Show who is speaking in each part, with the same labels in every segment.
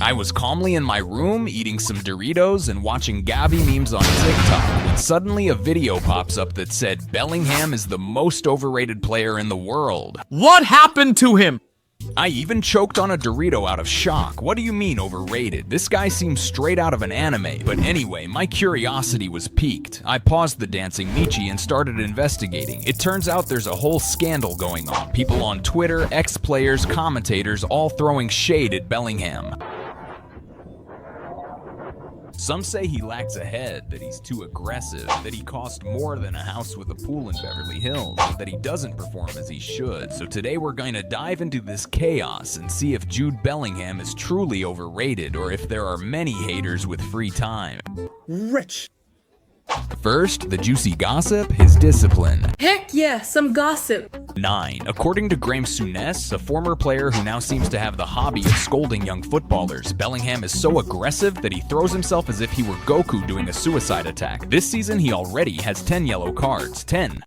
Speaker 1: I was calmly in my room eating some Doritos and watching Gabby memes on TikTok when suddenly a video pops up that said Bellingham is the most overrated player in the world.
Speaker 2: What happened to him?
Speaker 1: I even choked on a Dorito out of shock. What do you mean overrated? This guy seems straight out of an anime. But anyway, my curiosity was piqued. I paused the dancing Michi and started investigating. It turns out there's a whole scandal going on. People on Twitter, ex-players, commentators, all throwing shade at Bellingham. Some say he lacks a head, that he's too aggressive, that he cost more than a house with a pool in Beverly Hills, and that he doesn't perform as he should. So today we're going to dive into this chaos and see if Jude Bellingham is truly overrated or if there are many haters with free time.
Speaker 3: Rich.
Speaker 1: First, the juicy gossip, his discipline.
Speaker 4: Heck yeah, some gossip.
Speaker 1: 9. According to Graham Souness, a former player who now seems to have the hobby of scolding young footballers, Bellingham is so aggressive that he throws himself as if he were Goku doing a suicide attack. This season, he already has 10 yellow cards. 10.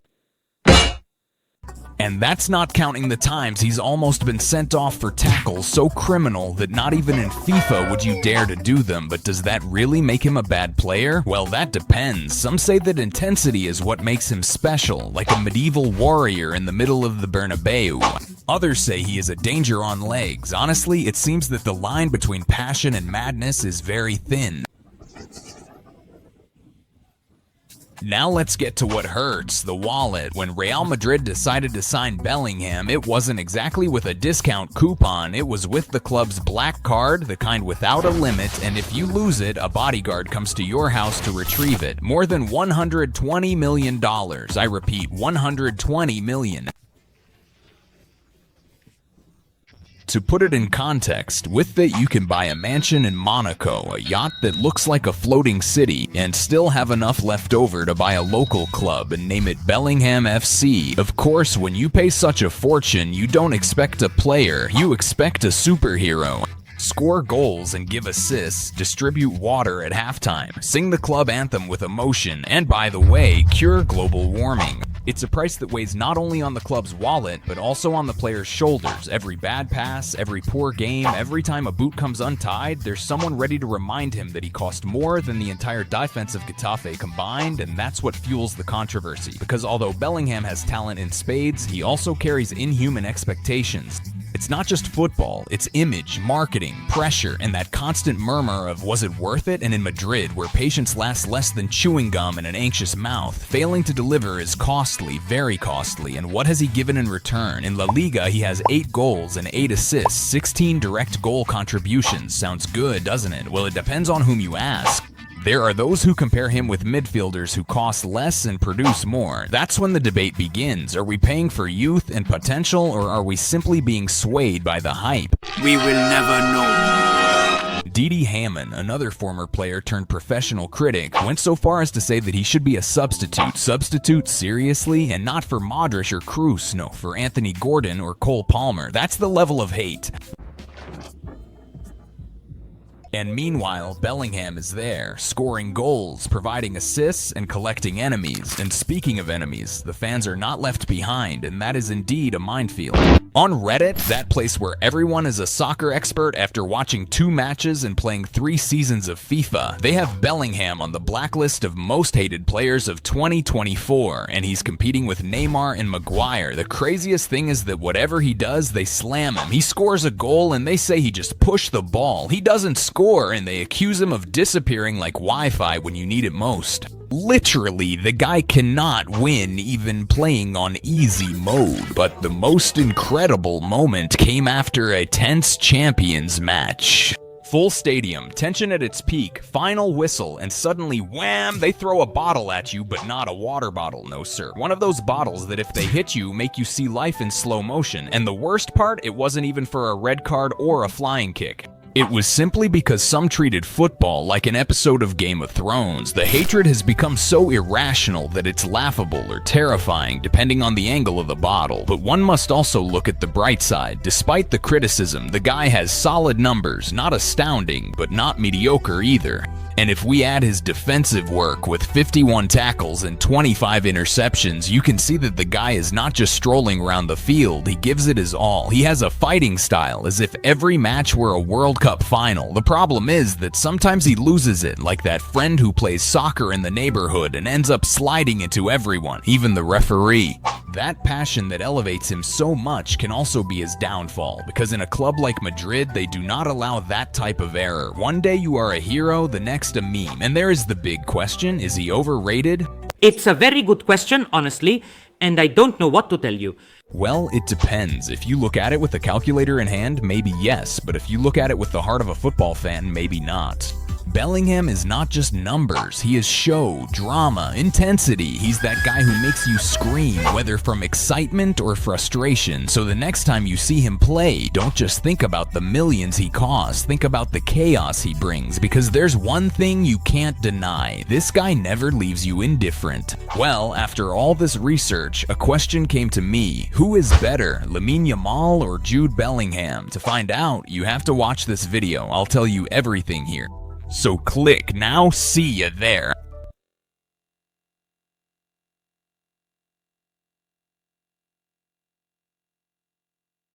Speaker 1: And that's not counting the times he's almost been sent off for tackles so criminal that not even in FIFA would you dare to do them. But does that really make him a bad player? Well, that depends. Some say that intensity is what makes him special, like a medieval warrior in the middle of the Bernabeu. Others say he is a danger on legs. Honestly, it seems that the line between passion and madness is very thin. Now let's get to what hurts, the wallet. When Real Madrid decided to sign Bellingham, it wasn't exactly with a discount coupon, it was with the club's black card, the kind without a limit, and if you lose it, a bodyguard comes to your house to retrieve it. More than $120 million. I repeat, $120 million. To put it in context, with it you can buy a mansion in Monaco, a yacht that looks like a floating city, and still have enough left over to buy a local club and name it Bellingham FC. Of course, when you pay such a fortune, you don't expect a player, you expect a superhero. Score goals and give assists, distribute water at halftime, sing the club anthem with emotion, and by the way, cure global warming. It's a price that weighs not only on the club's wallet, but also on the player's shoulders. Every bad pass, every poor game, every time a boot comes untied, there's someone ready to remind him that he cost more than the entire defense of Getafe combined, and that's what fuels the controversy. Because although Bellingham has talent in spades, he also carries inhuman expectations. It's not just football, it's image, marketing, pressure, and that constant murmur of was it worth it? And in Madrid, where patience lasts less than chewing gum in an anxious mouth, failing to deliver is costly, very costly, and what has he given in return? In La Liga, he has 8 goals and 8 assists, 16 direct goal contributions. Sounds good, doesn't it? Well, it depends on whom you ask. There are those who compare him with midfielders who cost less and produce more. That's when the debate begins. Are we paying for youth and potential, or are we simply being swayed by the hype?
Speaker 3: We will never know.
Speaker 1: Didi Hamann, another former player turned professional critic, went so far as to say that he should be a substitute. Substitute, seriously? And not for Modric or Kroos, no, for Anthony Gordon or Cole Palmer. That's the level of hate. And meanwhile, Bellingham is there, scoring goals, providing assists, and collecting enemies. And speaking of enemies, the fans are not left behind, and that is indeed a minefield. On Reddit, that place where everyone is a soccer expert after watching 2 matches and playing 3 seasons of FIFA, they have Bellingham on the blacklist of most hated players of 2024, and he's competing with Neymar and Maguire. The craziest thing is that whatever he does, they slam him. He scores a goal and they say he just pushed the ball. He doesn't score, and they accuse him of disappearing like Wi-Fi when you need it most. Literally, the guy cannot win even playing on easy mode, but the most incredible moment came after a tense champions match. Full stadium, tension at its peak, final whistle, and suddenly wham, they throw a bottle at you, but not a water bottle, no sir. One of those bottles that if they hit you, make you see life in slow motion. And the worst part, it wasn't even for a red card or a flying kick. It was simply because some treated football like an episode of Game of Thrones. The hatred has become so irrational that it's laughable or terrifying depending on the angle of the bottle. But one must also look at the bright side. Despite the criticism, the guy has solid numbers, not astounding, but not mediocre either. And if we add his defensive work with 51 tackles and 25 interceptions, you can see that the guy is not just strolling around the field, he gives it his all. He has a fighting style, as if every match were a World Cup final. The problem is that sometimes he loses it, like that friend who plays soccer in the neighborhood and ends up sliding into everyone, even the referee. That passion that elevates him so much can also be his downfall, because in a club like Madrid, they do not allow that type of error. One day you are a hero, the next a meme. And there is the big question, is he overrated?
Speaker 2: It's a very good question, honestly, and I don't know what to tell you.
Speaker 1: Well, it depends. If you look at it with a calculator in hand, maybe yes, but if you look at it with the heart of a football fan, maybe not. Bellingham is not just numbers, he is show, drama, intensity. He's that guy who makes you scream, whether from excitement or frustration. So the next time you see him play, don't just think about the millions he costs, think about the chaos he brings, because there's one thing you can't deny. This guy never leaves you indifferent. Well, after all this research, a question came to me. Who is better, Lamine Yamal or Jude Bellingham? To find out, you have to watch this video. I'll tell you everything here. So click now, see ya there.